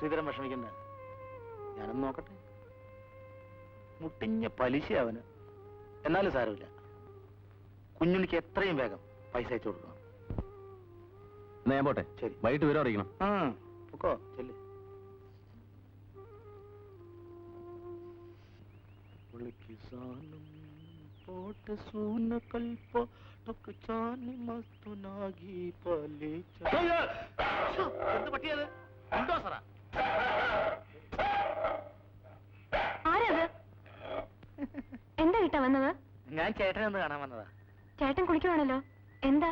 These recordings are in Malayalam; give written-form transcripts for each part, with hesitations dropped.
ശ്രീധരൻ വിഷമിക്കണ്ട, ഞാനൊന്ന് നോക്കട്ടെ. മുട്ടിഞ്ഞ പലിശ അവന്. എന്നാലും സാരമില്ല, കുഞ്ഞുണ്ണിക്ക് എത്രയും വേഗം പൈസ അയച്ചു കൊടുക്കണം. എന്നാ ഞാൻ പോട്ടെ. ശരി, വൈകിട്ട് വിവരം അറിയിക്കണം. പൊക്കോ, ചെല്ല്. എന്ത് പറ്റിയത്? ഉണ്ടോ സാറാ? ആരത്? എന്താ കിട്ടാ വന്നത്? ഞാൻ ചേട്ടനെ ഒന്ന് കാണാൻ വന്നതാ. ചേട്ടൻ കുളിക്കുവാണല്ലോ, എന്താ?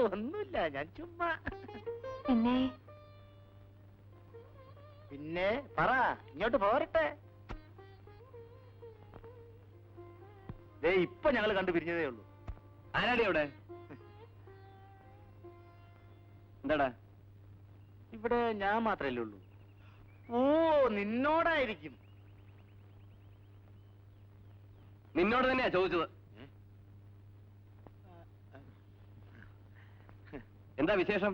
ഒന്നുമില്ല, ഞാൻ ചുമ്മാ. പിന്നെ പിന്നെ പറ, ഇങ്ങോട്ട് പോരട്ടെ. ഇപ്പൊ ഞങ്ങൾ കണ്ടു പിരിഞ്ഞതേ ഉള്ളൂ. ആരാടി അവിടെ? എന്താടാ? ഇവിടെ ഞാൻ മാത്രല്ലേ ഉള്ളൂ. ഓ, നിന്നോടായിരിക്കും. നിന്നോട് തന്നെയാ ചോദിച്ചത്. എന്താ വിശേഷം?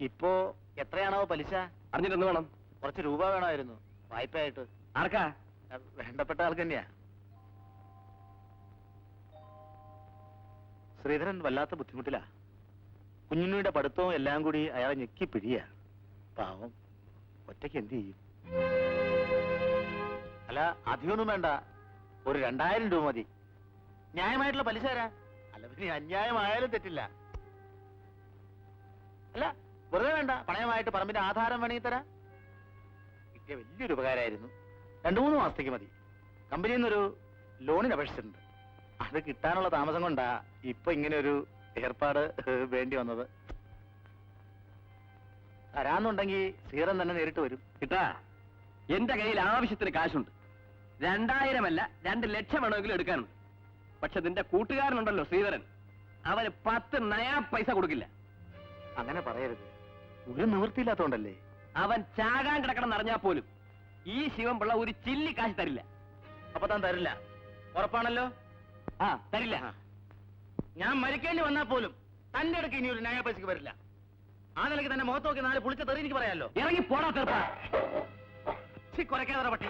ഇപ്പോ എത്രയാണോ പലിശ? അറിഞ്ഞിട്ടെന്ന് വേണം. കുറച്ച് രൂപ വേണമായിരുന്നു വായ്പയായിട്ട്. ആർക്കാ? വേണ്ടപ്പെട്ട ആൾക്ക് തന്നെയാ. ശ്രീധരൻ വല്ലാത്ത ബുദ്ധിമുട്ടിലാ. കുഞ്ഞുണ്ണിയുടെ പഠിത്തവും എല്ലാം കൂടി അയാളെ ഞെക്കി പിഴിയാ. പാവം, ഒറ്റയ്ക്ക് എന്ത് ചെയ്യും? അല്ല, അധികമൊന്നും വേണ്ട, ഒരു 2000 രൂപ മതി. ന്യായമായിട്ടുള്ള പലിശ തരാ. അല്ല, പിന്നെ അന്യായമായാലും തെറ്റില്ല. അല്ല, വെറുതെ വേണ്ട, പണയമായിട്ട് പറമ്പിന്റെ ആധാരം വേണമെങ്കിൽ തരാം. കിട്ടിയ വലിയൊരു ഉപകാരമായിരുന്നു. 2-3 മാസത്തേക്ക് മതി. കമ്പനിയിൽ നിന്നൊരു ലോണിന് അപേക്ഷിച്ചിട്ടുണ്ട്. അത് കിട്ടാനുള്ള താമസം കൊണ്ടാ ഇപ്പൊ ഇങ്ങനെ ഒരു ഏർപ്പാട് വേണ്ടി വന്നത്. തരാന്നുണ്ടെങ്കിൽ ശ്രീധരൻ തന്നെ നേരിട്ട് വരും. കിട്ടാ, എന്റെ കയ്യിൽ ആവശ്യത്തിന് കാശുണ്ട്. 2000 അല്ല, 2 ലക്ഷം വേണമെങ്കിലും എടുക്കാനുണ്ട്. പക്ഷെ നിന്റെ കൂട്ടുകാരനുണ്ടല്ലോ ശ്രീധരൻ, അവന് 10 നയാ പൈസ കൊടുക്കില്ല. അങ്ങനെ പറയരുത്, ഒരു നിവൃത്തിയില്ലാത്തോണ്ടല്ലേ. അവൻ ചാകാൻ കിടക്കണം എന്നറിഞ്ഞാൽ പോലും ഈ ശിവൻപിള്ള ഒരു ചില്ലി കാശ് തരില്ല. അപ്പൊ താൻ തരില്ല? ഉറപ്പാണല്ലോ? ആ, തരില്ല. ഞാൻ മരിക്കേണ്ടി വന്നാൽ പോലും തന്റെ അടുക്ക് ഇനി ഒരു നയാ പൈസക്ക് വരില്ല. ആ നിലയ്ക്ക് തന്നെ മുഖത്ത് നോക്കി 4 പുളിച്ച തെറി എനിക്ക് പറയാമല്ലോ. ഇറങ്ങി പോടാ തീർപ്പാ. കുറയ്ക്കാതെ പട്ടി.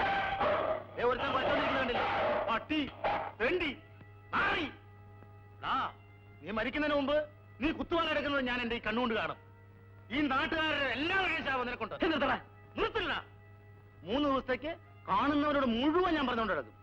ഒരുത്തൻ കുറച്ചോണ്ടിരിക്കുന്നുണ്ടല്ലോ. പട്ടി, തെണ്ടി, നാറി. നീ മരിക്കുന്നതിന് മുമ്പ് നീ കുത്തുവാലെടുക്കുന്നത് ഞാൻ എന്റെ ഈ കണ്ണുകൊണ്ട് കാണും. ഈ നാട്ടുകാരുടെ എല്ലാ ശാപം നിനക്കുണ്ട്. നിർത്തില്ല. 3 ദിവസത്തേക്ക് കാണുന്നവരോട് മുഴുവൻ ഞാൻ പറഞ്ഞുകൊണ്ട് കിടക്കും.